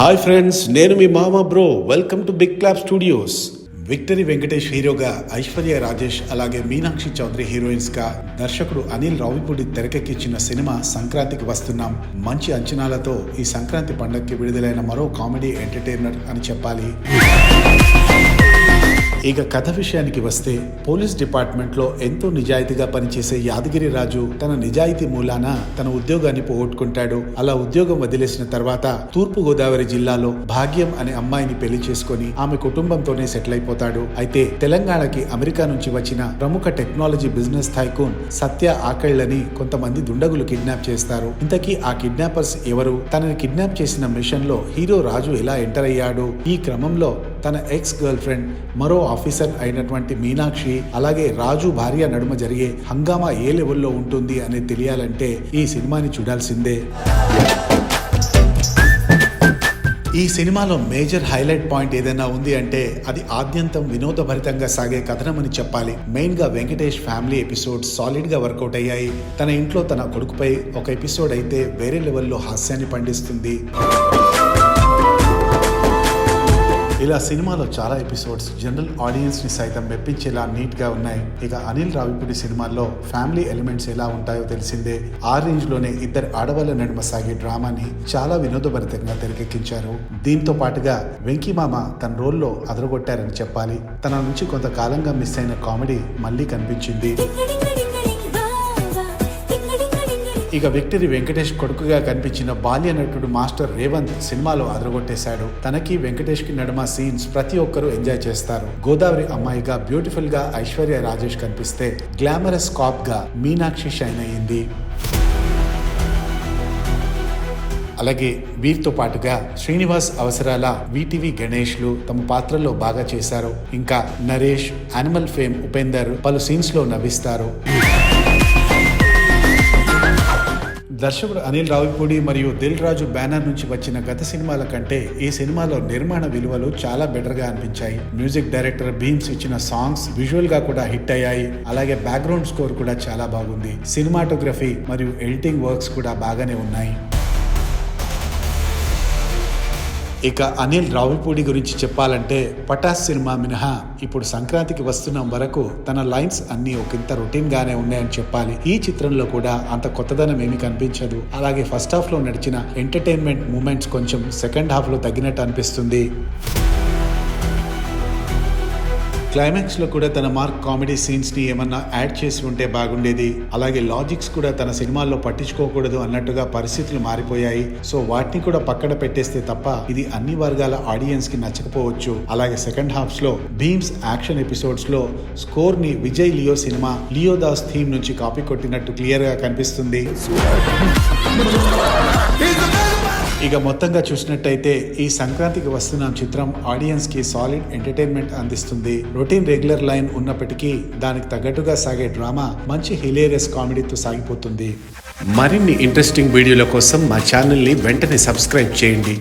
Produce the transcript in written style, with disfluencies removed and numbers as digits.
Hi friends, నేను మీ మామ bro. Welcome to Big Clap Studios. Victory Venkatesh హీరోగా, ఐశ్వర్య రాజేష్ అలాగే మీనాక్షి చౌదరి హీరోయిన్స్ గా దర్శకుడు అనిల్ రావిపూడి తెరకెక్కించిన సినిమా సంక్రాంతికి వస్తున్నాం. మంచి అంచనాలతో ఈ సంక్రాంతి పండుగకి విడుదలైన మరో కామెడీ ఎంటర్టైనర్ అని చెప్పాలి. ఇక కథ విషయానికి వస్తే, పోలీస్ డిపార్ట్మెంట్ లో ఎంతో నిజాయితీగా పనిచేసే యాదగిరి రాజు తన నిజాయితీ మూలాన తన ఉద్యోగాన్ని పోగొట్టుకుంటాడు. అలా ఉద్యోగం వదిలేసిన తర్వాత తూర్పు గోదావరి జిల్లాలో భాగ్యం అనే అమ్మాయిని పెళ్లి చేసుకుని ఆమె కుటుంబంతోనే సెటిల్ అయిపోతాడు. అయితే తెలంగాణకి అమెరికా నుంచి వచ్చిన ప్రముఖ టెక్నాలజీ బిజినెస్ టైకూన్ సత్య ఆకళ్లని కొంతమంది దుండగులు కిడ్నాప్ చేస్తారు. ఇంతకీ ఆ కిడ్నాపర్స్ ఎవరు? తనని కిడ్నాప్ చేసిన మిషన్ లో హీరో రాజు ఎలా ఎంటర్ అయ్యాడు? ఈ క్రమంలో తన ఎక్స్ గర్ల్ ఫ్రెండ్, మరో ఆఫీసర్ అయినటువంటి మీనాక్షి అలాగే రాజు భార్య నడుమ జరిగే హంగామా ఏ లెవెల్లో ఉంటుంది అనేది తెలియాలంటే ఈ సినిమాని చూడాల్సిందే. ఈ సినిమాలో మేజర్ హైలైట్ పాయింట్ ఏదైనా ఉంది అంటే అది ఆద్యంతం వినోదభరితంగా సాగే కథనం అని చెప్పాలి. మెయిన్ గా వెంకటేష్ ఫ్యామిలీ ఎపిసోడ్ సాలిడ్ గా వర్కౌట్ అయ్యాయి. తన ఇంట్లో తన కొడుకుపై ఒక ఎపిసోడ్ అయితే వేరే లెవెల్లో హాస్యాన్ని పండిస్తుంది. ఇలా సినిమాలో చాలా ఎపిసోడ్స్ జనరల్ ఆడియన్స్ ని సైతం మెప్పించేలా నీట్ గా ఉన్నాయి. ఇక అనిల్ రావిపూడి సినిమాల్లో ఫ్యామిలీ ఎలిమెంట్స్ ఎలా ఉంటాయో తెలిసిందే. ఆ రేంజ్ లోనే ఇద్దరు ఆడవాళ్ళ నడుమ సాగే డ్రామాని చాలా వినోదభరితంగా తెరకెక్కించారు. దీంతో పాటుగా వెంకీ మామ తన రోల్లో అదరగొట్టారని చెప్పాలి. తన నుంచి కొంతకాలంగా మిస్ అయిన కామెడీ మళ్ళీ కనిపించింది. ఇక విక్టరీ వెంకటేష్ కొడుకుగా కనిపించిన బాల్య నటుడు మాస్టర్ రేవంత్ సినిమాలో అదరగొట్టేశాడు. తనకి వెంకటేష్ కి నడుమ సీన్స్ ప్రతి ఒక్కరూ ఎంజాయ్ చేస్తారు. గోదావరి అమ్మాయిగా బ్యూటిఫుల్ గా ఐశ్వర్య రాజేష్ కనిపిస్తే, గ్లామరస్ కాప్ గా మీనాక్షి షైన్ అయ్యింది. అలాగే వీరితో పాటుగా శ్రీనివాస్ అవసరాల, వీటీవీ గణేష్లు తమ పాత్రల్లో బాగా చేశారు. ఇంకా నరేష్, యానిమల్ ఫేమ్ ఉపేందర్ పలు సీన్స్ లో నవ్విస్తారు. దర్శకుడు అనిల్ రావిపూడి మరియు దిల్ రాజు బ్యానర్ నుంచి వచ్చిన గత సినిమాల కంటే ఈ సినిమాలో నిర్మాణ విలువలు చాలా బెటర్ గా అనిపించాయి. మ్యూజిక్ డైరెక్టర్ భీమ్స్ ఇచ్చిన సాంగ్స్ విజువల్ గా కూడా హిట్ అయ్యాయి. అలాగే బ్యాక్గ్రౌండ్ స్కోర్ కూడా చాలా బాగుంది. సినిమాటోగ్రఫీ మరియు ఎడిటింగ్ వర్క్స్ కూడా బాగానే ఉన్నాయి. ఇక అనిల్ రావిపూడి గురించి చెప్పాలంటే, పటాస్ సినిమా మినహా ఇప్పుడు సంక్రాంతికి వస్తున్న వరకు తన లైన్స్ అన్ని ఒకంత రొటీన్ గానే ఉన్నాయని చెప్పాలి. ఈ చిత్రంలో కూడా అంత కొత్తదనం ఏమీ కనిపించదు. అలాగే ఫస్ట్ హాఫ్ లో నడిచిన ఎంటర్టైన్మెంట్ మూమెంట్స్ కొంచెం సెకండ్ హాఫ్ లో తగ్గినట్టు అనిపిస్తుంది. క్లైమాక్స్ లో కూడా తన మార్క్ కామెడీ సీన్స్ ని ఏమన్నా యాడ్ చేసి ఉంటే బాగుండేది. అలాగే లాజిక్స్ కూడా తన సినిమాల్లో పట్టించుకోకూడదు అన్నట్టుగా పరిస్థితులు మారిపోయాయి. సో వాటిని కూడా పక్కన పెట్టేస్తే తప్ప ఇది అన్ని వర్గాల ఆడియన్స్ కి నచ్చకపోవచ్చు. అలాగే సెకండ్ హాఫ్స్ లో భీమ్స్ యాక్షన్ ఎపిసోడ్స్ లో స్కోర్ ని Vijay Leo cinema Leo Das theme నుంచి కాపీ కొట్టినట్టు క్లియర్ గా కనిపిస్తుంది. ఇక మొత్తంగా చూసినట్టయితే ఈ సంక్రాంతికి వస్తున్న చిత్రం ఆడియన్స్ కి సాలిడ్ ఎంటర్టైన్మెంట్ అందిస్తుంది. రొటీన్ రెగ్యులర్ లైన్ ఉన్నప్పటికీ దానికి తగ్గట్టుగా సాగే డ్రామా మంచి హిలేరియస్ కామెడీతో సాగిపోతుంది. మరిన్ని ఇంట్రెస్టింగ్ వీడియోల కోసం మా ఛానల్ ని వెంటనే సబ్స్క్రైబ్ చేయండి.